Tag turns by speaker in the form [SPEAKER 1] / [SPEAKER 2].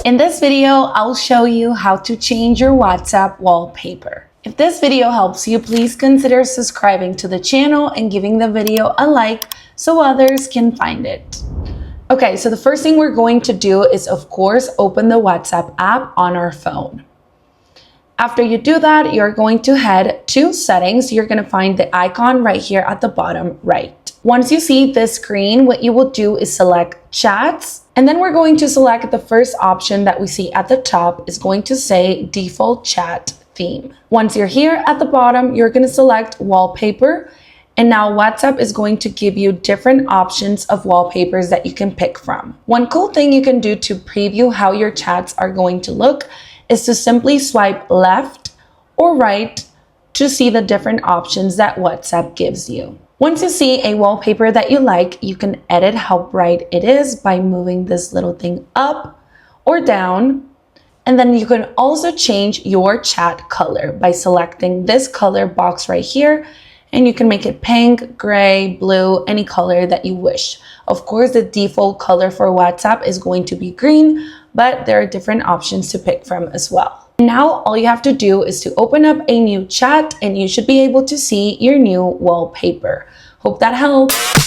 [SPEAKER 1] In this video, I'll show you how to change your WhatsApp wallpaper. If this video helps you, please consider subscribing to the channel and giving the video a like so others can find it. Okay, so the first thing we're going to do is, of course, open the WhatsApp app on our phone. After you do that, you're going to head to settings. You're going to find the icon right here at the bottom right. Once you see this screen, what you will do is select chats, and then we're going to select the first option that we see at the top is going to say default chat theme. Once you're here at the bottom, you're going to select wallpaper, and now WhatsApp is going to give you different options of wallpapers that you can pick from. One cool thing you can do to preview how your chats are going to look is to simply swipe left or right to see the different options that WhatsApp gives you. Once you see a wallpaper that you like, you can edit how bright it is by moving this little thing up or down. And then you can also change your chat color by selecting this color box right here. And you can make it pink, gray, blue, any color that you wish. Of course, the default color for WhatsApp is going to be green, but there are different options to pick from as well. Now, all you have to do is to open up a new chat and you should be able to see your new wallpaper. Hope that helps.